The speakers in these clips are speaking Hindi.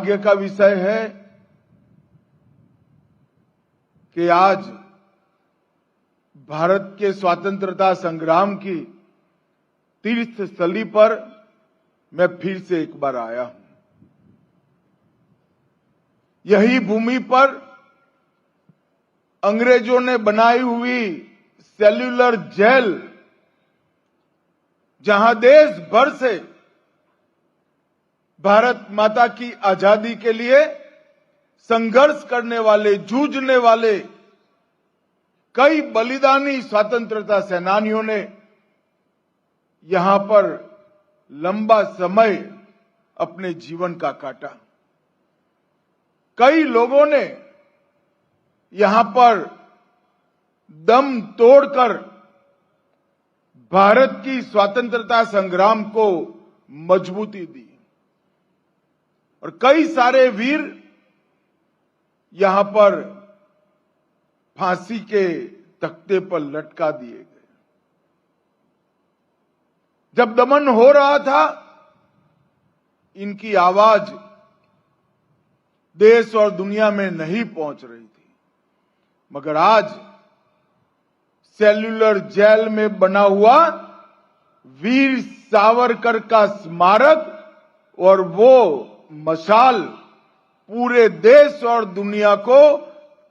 सौभाग्य का विषय है कि आज भारत के स्वतंत्रता संग्राम की तीर्थ स्थली पर मैं फिर से एक बार आया हूं। यही भूमि पर अंग्रेजों ने बनाई हुई सेल्युलर जेल, जहां देश भर से भारत माता की आजादी के लिए संघर्ष करने वाले, जूझने वाले कई बलिदानी स्वतंत्रता सेनानियों ने यहां पर लंबा समय अपने जीवन का काटा। कई लोगों ने यहां पर दम तोड़कर भारत की स्वतंत्रता संग्राम को मजबूती दी और कई सारे वीर यहां पर फांसी के तख्ते पर लटका दिए गए। जब दमन हो रहा था, इनकी आवाज देश और दुनिया में नहीं पहुंच रही थी, मगर आज सेल्युलर जेल में बना हुआ वीर सावरकर का स्मारक और वो मशाल पूरे देश और दुनिया को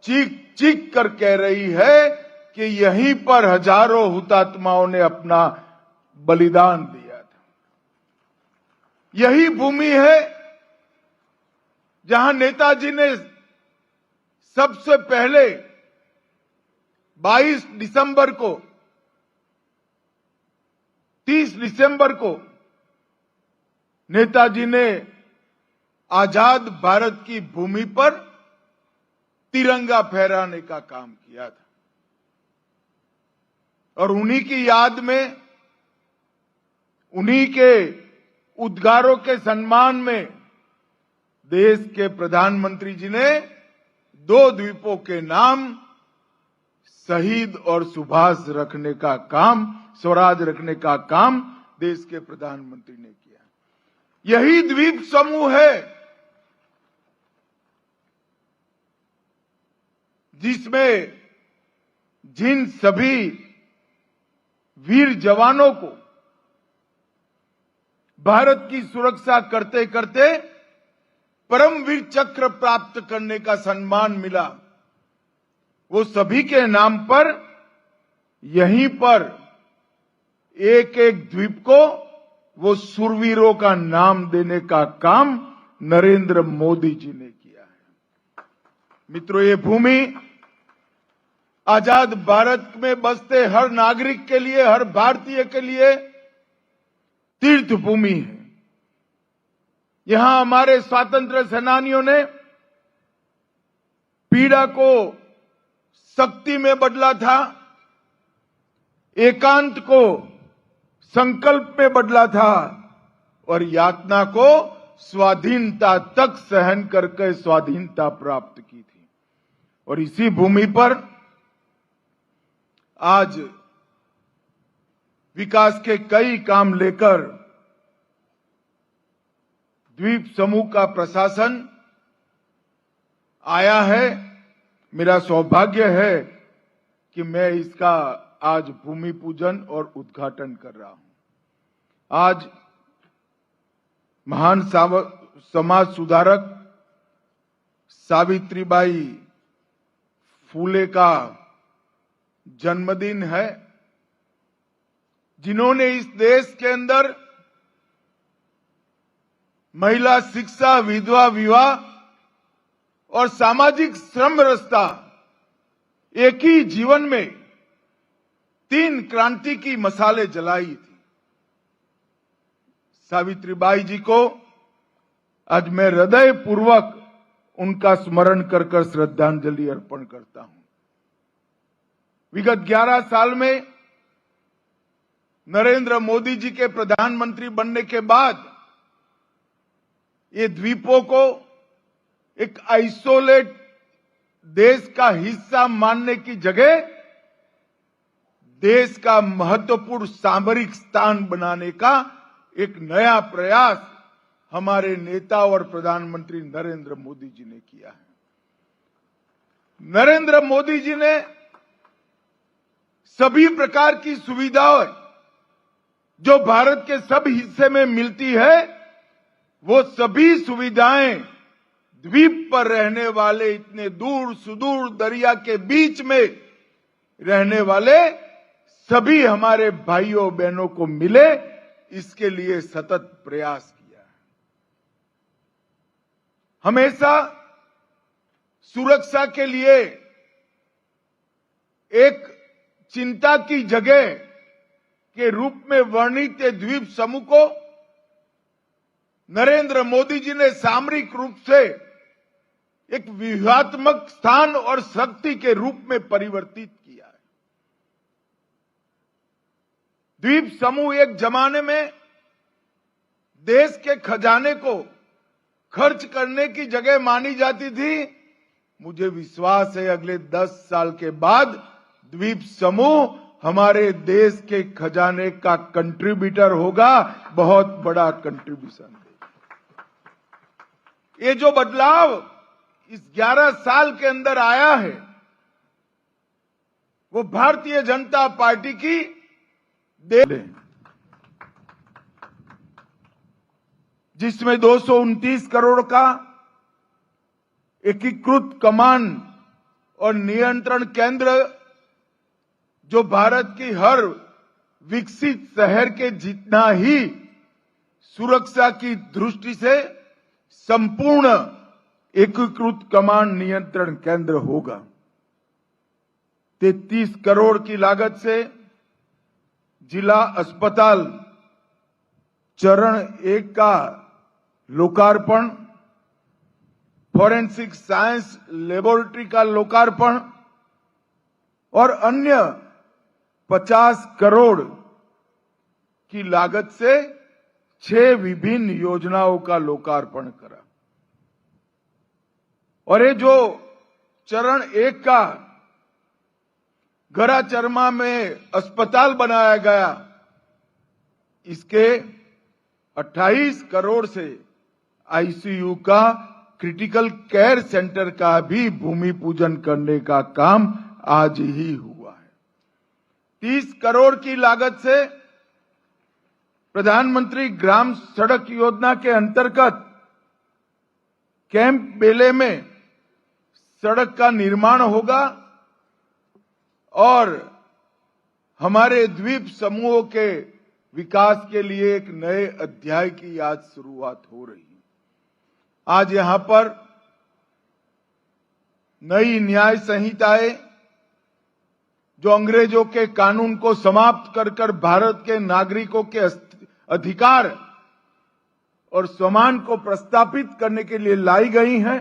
चीख चीख कर कह रही है कि यहीं पर हजारों हुतात्माओं ने अपना बलिदान दिया था। यही भूमि है जहां नेताजी ने सबसे पहले 22 दिसंबर को 30 दिसंबर को नेताजी ने आजाद भारत की भूमि पर तिरंगा फहराने का काम किया था और उन्हीं की याद में, उन्हीं के उद्गारों के सम्मान में देश के प्रधानमंत्री जी ने 2 द्वीपों के नाम शहीद और सुभाष रखने का काम, स्वराज रखने का काम देश के प्रधानमंत्री ने किया। यही द्वीप समूह है जिसमें जिन सभी वीर जवानों को भारत की सुरक्षा करते करते परमवीर चक्र प्राप्त करने का सम्मान मिला, वो सभी के नाम पर यहीं पर एक एक द्वीप को वो शूरवीरों का नाम देने का काम नरेंद्र मोदी जी ने किया है। मित्रों, ये भूमि आजाद भारत में बसते हर नागरिक के लिए, हर भारतीय के लिए तीर्थ भूमि है। यहां हमारे स्वातंत्र्य सेनानियों ने पीड़ा को शक्ति में बदला था, एकांत को संकल्प में बदला था और यातना को स्वाधीनता तक सहन करके स्वाधीनता प्राप्त की थी। और इसी भूमि पर आज विकास के कई काम लेकर द्वीप समूह का प्रशासन आया है। मेरा सौभाग्य है कि मैं इसका आज भूमि पूजन और उद्घाटन कर रहा हूं। आज महान समाज सुधारक सावित्रीबाई फूले का जन्मदिन है, जिन्होंने इस देश के अंदर महिला शिक्षा, विधवा विवाह और सामाजिक समरसता एक ही जीवन में 3 क्रांति की मशालें जलाई थी। सावित्रीबाई जी को आज मैं हृदय पूर्वक उनका स्मरण कर श्रद्धांजलि अर्पण करता हूं। विगत 11 साल में नरेंद्र मोदी जी के प्रधानमंत्री बनने के बाद ये द्वीपों को एक आइसोलेट देश का हिस्सा मानने की जगह देश का महत्वपूर्ण सामरिक स्थान बनाने का एक नया प्रयास हमारे नेता और प्रधानमंत्री नरेंद्र मोदी जी ने किया है। नरेंद्र मोदी जी ने सभी प्रकार की सुविधाएं जो भारत के सब हिस्से में मिलती है, वो सभी सुविधाएं द्वीप पर रहने वाले, इतने दूर सुदूर दरिया के बीच में रहने वाले सभी हमारे भाइयों बहनों को मिले, इसके लिए सतत प्रयास किया है। हमेशा सुरक्षा के लिए एक चिंता की जगह के रूप में वर्णित द्वीप समूह को नरेंद्र मोदी जी ने सामरिक रूप से एक व्यूहात्मक स्थान और शक्ति के रूप में परिवर्तित किया है। द्वीप समूह एक जमाने में देश के खजाने को खर्च करने की जगह मानी जाती थी। मुझे विश्वास है अगले 10 साल के बाद द्वीप समूह हमारे देश के खजाने का कंट्रीब्यूटर होगा, बहुत बड़ा कंट्रीब्यूशन देगा। ये जो बदलाव इस 11 साल के अंदर आया है, वो भारतीय जनता पार्टी की जिसमें 229 करोड़ का एकीकृत कमांड और नियंत्रण केंद्र जो भारत की हर विकसित शहर के जितना ही सुरक्षा की दृष्टि से संपूर्ण एकीकृत कमांड नियंत्रण केंद्र होगा। 33 करोड़ की लागत से जिला अस्पताल चरण 1 का लोकार्पण, फॉरेंसिक साइंस लेबोरेटरी का लोकार्पण और अन्य 50 करोड़ की लागत से 6 विभिन्न योजनाओं का लोकार्पण करा। और ये जो चरण 1 का गराचरमा में अस्पताल बनाया गया, इसके 28 करोड़ से आईसीयू का क्रिटिकल केयर सेंटर का भी भूमि पूजन करने का काम आज ही हुआ है। 30 करोड़ की लागत से प्रधानमंत्री ग्राम सड़क योजना के अंतर्गत कैंप बेले में सड़क का निर्माण होगा और हमारे द्वीप समूहों के विकास के लिए एक नए अध्याय की आज शुरुआत हो रही है। आज यहां पर नई न्याय संहिताएं जो अंग्रेजों के कानून को समाप्त कर भारत के नागरिकों के अधिकार और सम्मान को प्रस्तापित करने के लिए लाई गई हैं,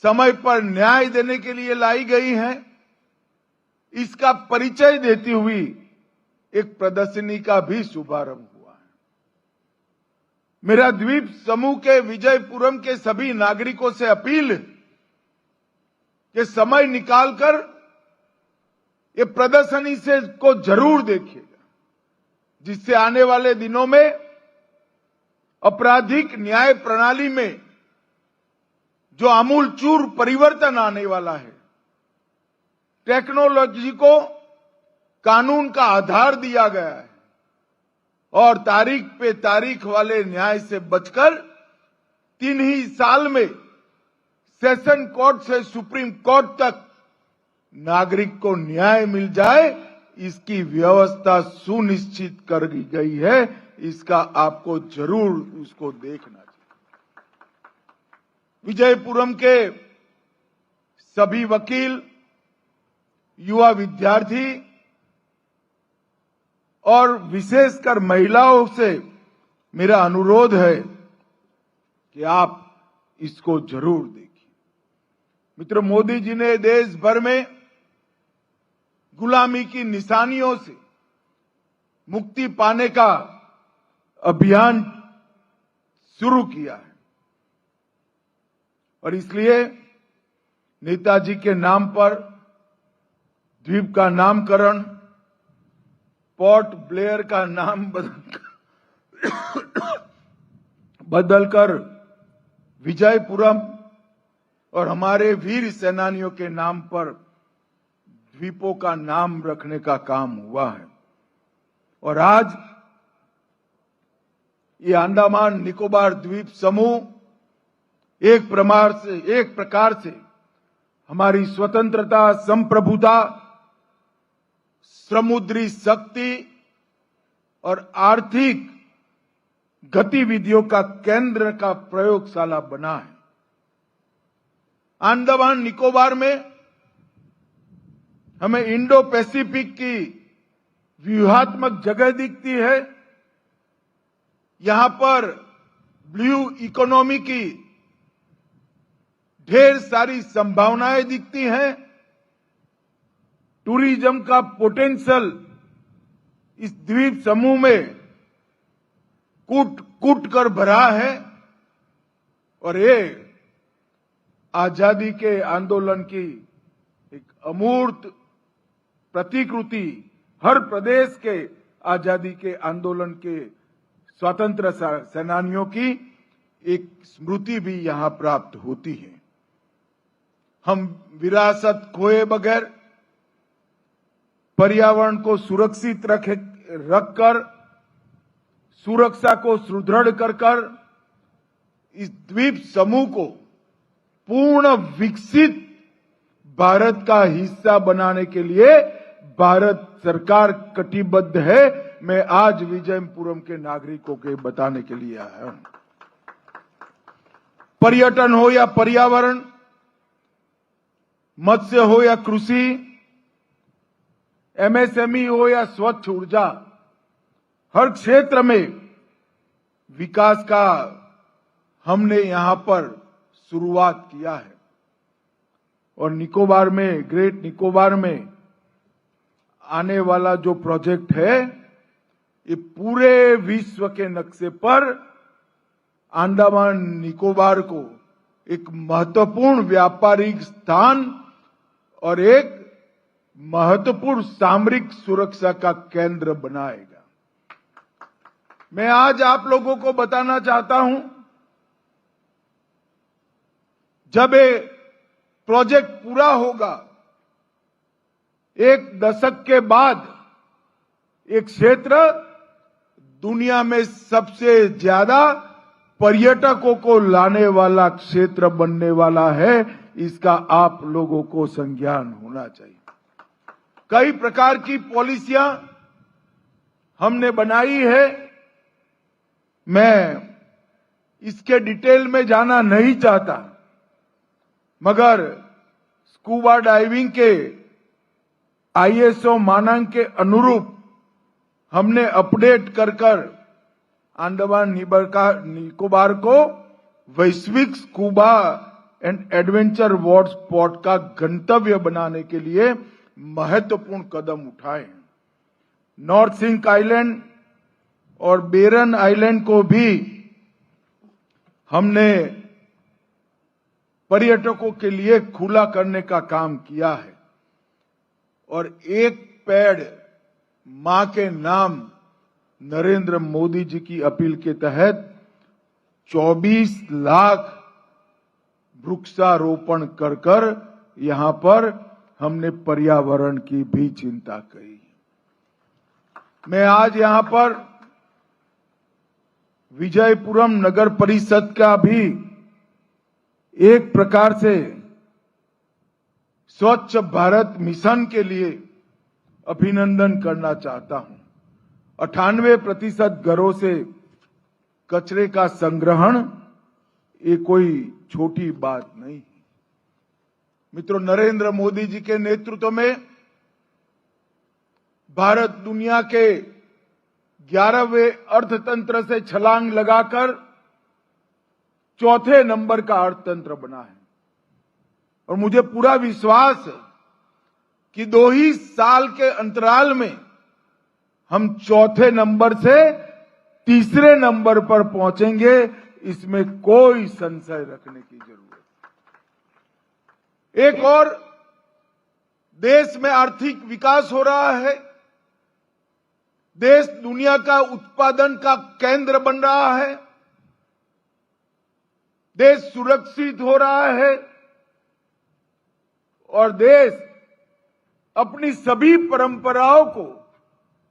समय पर न्याय देने के लिए लाई गई हैं, इसका परिचय देती हुई एक प्रदर्शनी का भी शुभारंभ हुआ है। मेरा द्वीप समूह के विजयपुरम के सभी नागरिकों से अपील कि समय निकालकर ये प्रदर्शनी से को जरूर देखिएगा, जिससे आने वाले दिनों में आपराधिक न्याय प्रणाली में जो आमूलचूर परिवर्तन आने वाला है, टेक्नोलॉजी को कानून का आधार दिया गया है और तारीख पे तारीख वाले न्याय से बचकर 3 ही साल में सेशन कोर्ट से सुप्रीम कोर्ट तक नागरिक को न्याय मिल जाए, इसकी व्यवस्था सुनिश्चित कर गई है। इसका आपको जरूर उसको देखना चाहिए। विजयपुरम के सभी वकील, युवा विद्यार्थी और विशेषकर महिलाओं से मेरा अनुरोध है कि आप इसको जरूर देखिए। मित्र, मोदी जी ने देश भर में गुलामी की निशानियों से मुक्ति पाने का अभियान शुरू किया है और इसलिए नेताजी के नाम पर द्वीप का नामकरण, पोर्ट ब्लेयर का नाम बदलकर बदलकर विजयपुरम और हमारे वीर सेनानियों के नाम पर द्वीपों का नाम रखने का काम हुआ है। और आज ये अंडमान निकोबार द्वीप समूह एक प्रकार से हमारी स्वतंत्रता, संप्रभुता, समुद्री शक्ति और आर्थिक गतिविधियों का केंद्र का प्रयोगशाला बना है। अंडमान निकोबार में हमें इंडो पैसिफिक की व्यूहात्मक जगह दिखती है। यहां पर ब्लू इकोनॉमी की ढेर सारी संभावनाएं दिखती हैं। टूरिज्म का पोटेंशियल इस द्वीप समूह में कूट कर भरा है और ये आजादी के आंदोलन की एक अमूर्त प्रतिकृति, हर प्रदेश के आजादी के आंदोलन के स्वतंत्र सेनानियों की एक स्मृति भी यहां प्राप्त होती है। हम विरासत खोए बगैर पर्यावरण को सुरक्षित रखकर सुरक्षा को सुदृढ़ कर इस द्वीप समूह को पूर्ण विकसित भारत का हिस्सा बनाने के लिए भारत सरकार कटिबद्ध है। मैं आज विजयपुरम के नागरिकों के बताने के लिए आया हूं। पर्यटन हो या पर्यावरण, मत्स्य हो या कृषि, एमएसएमई हो या स्वच्छ ऊर्जा, हर क्षेत्र में विकास का हमने यहां पर शुरुआत किया है। और निकोबार में, ग्रेट निकोबार में आने वाला जो प्रोजेक्ट है, ये पूरे विश्व के नक्शे पर अंडमान निकोबार को एक महत्वपूर्ण व्यापारिक स्थान और एक महत्वपूर्ण सामरिक सुरक्षा का केंद्र बनाएगा। मैं आज आप लोगों को बताना चाहता हूं, जब ये प्रोजेक्ट पूरा होगा, एक दशक के बाद एक क्षेत्र दुनिया में सबसे ज्यादा पर्यटकों को लाने वाला क्षेत्र बनने वाला है। इसका आप लोगों को संज्ञान होना चाहिए। कई प्रकार की पॉलिसियां हमने बनाई है। मैं इसके डिटेल में जाना नहीं चाहता, मगर स्कूबा डाइविंग के आईएसओ मानक के अनुरूप हमने अपडेट कर अंडमान निकोबार को वैश्विक scuba and adventure water spot का गंतव्य बनाने के लिए महत्वपूर्ण कदम उठाए। नॉर्थ सिंक आइलैंड और बेरन आइलैंड को भी हमने पर्यटकों के लिए खुला करने का काम किया है। और एक पेड़ मां के नाम नरेंद्र मोदी जी की अपील के तहत 24 लाख वृक्षारोपण कर यहां पर हमने पर्यावरण की भी चिंता करी। मैं आज यहां पर विजयपुरम नगर परिषद का भी एक प्रकार से स्वच्छ भारत मिशन के लिए अभिनंदन करना चाहता हूं। 98% घरों से कचरे का संग्रहण ये कोई छोटी बात नहीं है। मित्रों, नरेंद्र मोदी जी के नेतृत्व में भारत दुनिया के 11वें अर्थतंत्र से छलांग लगाकर चौथे नंबर का अर्थतंत्र बना है। और मुझे पूरा विश्वास है कि 2 ही साल के अंतराल में हम चौथे नंबर से तीसरे नंबर पर पहुंचेंगे। इसमें कोई संशय रखने की जरूरत नहीं। एक और देश में आर्थिक विकास हो रहा है। देश दुनिया का उत्पादन का केंद्र बन रहा है। देश सुरक्षित हो रहा है और देश अपनी सभी परंपराओं को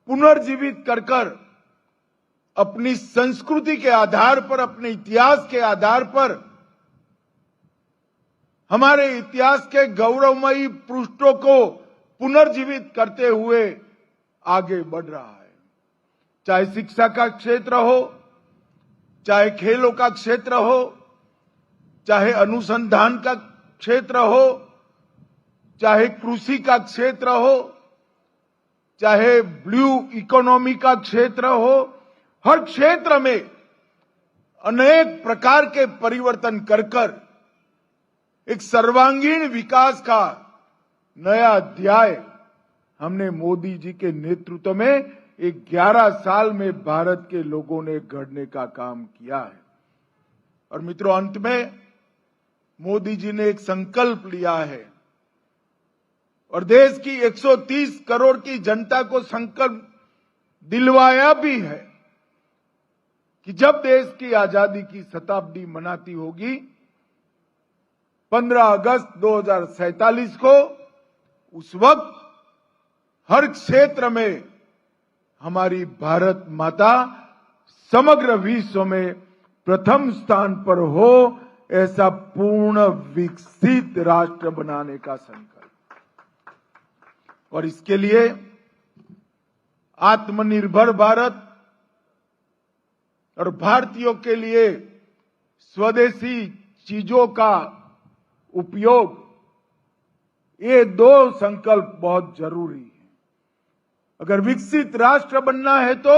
पुनर्जीवित कर अपनी संस्कृति के आधार पर, अपने इतिहास के आधार पर हमारे इतिहास के गौरवमयी पृष्ठों को पुनर्जीवित करते हुए आगे बढ़ रहा है। चाहे शिक्षा का क्षेत्र हो, चाहे खेलों का क्षेत्र हो, चाहे अनुसंधान का क्षेत्र हो, चाहे कृषि का क्षेत्र हो, चाहे ब्लू इकोनॉमी का क्षेत्र हो, हर क्षेत्र में अनेक प्रकार के परिवर्तन कर एक सर्वांगीण विकास का नया अध्याय हमने मोदी जी के नेतृत्व में 11 साल में भारत के लोगों ने गढ़ने का काम किया है। और मित्रों, अंत में मोदी जी ने एक संकल्प लिया है और देश की 130 करोड़ की जनता को संकल्प दिलवाया भी है कि जब देश की आजादी की शताब्दी मनाती होगी 15 अगस्त 2047 को, उस वक्त हर क्षेत्र में हमारी भारत माता समग्र विश्व में प्रथम स्थान पर हो, ऐसा पूर्ण विकसित राष्ट्र बनाने का संकल्प। और इसके लिए आत्मनिर्भर भारत और भारतीयों के लिए स्वदेशी चीजों का उपयोग, ये दो संकल्प बहुत जरूरी है। अगर विकसित राष्ट्र बनना है तो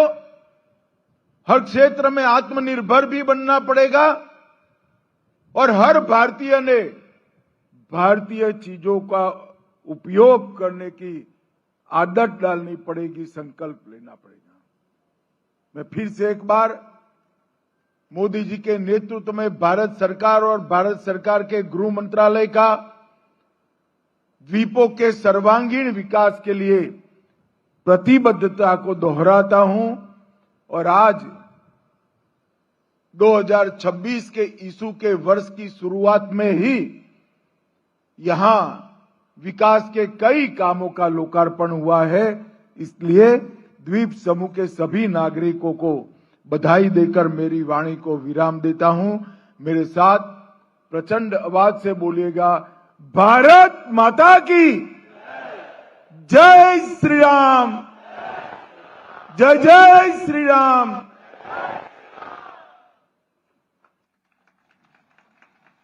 हर क्षेत्र में आत्मनिर्भर भी बनना पड़ेगा और हर भारतीय ने भारतीय चीजों का उपयोग करने की आदत डालनी पड़ेगी, संकल्प लेना पड़ेगा। मैं फिर से एक बार मोदी जी के नेतृत्व में भारत सरकार और भारत सरकार के गृह मंत्रालय का द्वीपों के सर्वांगीण विकास के लिए प्रतिबद्धता को दोहराता हूं और आज 2026 के ईसू के वर्ष की शुरुआत में ही यहां विकास के कई कामों का लोकार्पण हुआ है। इसलिए द्वीप समूह के सभी नागरिकों को बधाई देकर मेरी वाणी को विराम देता हूं। मेरे साथ प्रचंड आवाज से बोलिएगा, भारत माता की जय श्री राम, जय जय श्री राम।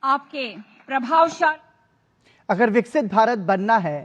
आपके प्रभावशाली अगर विकसित भारत बनना है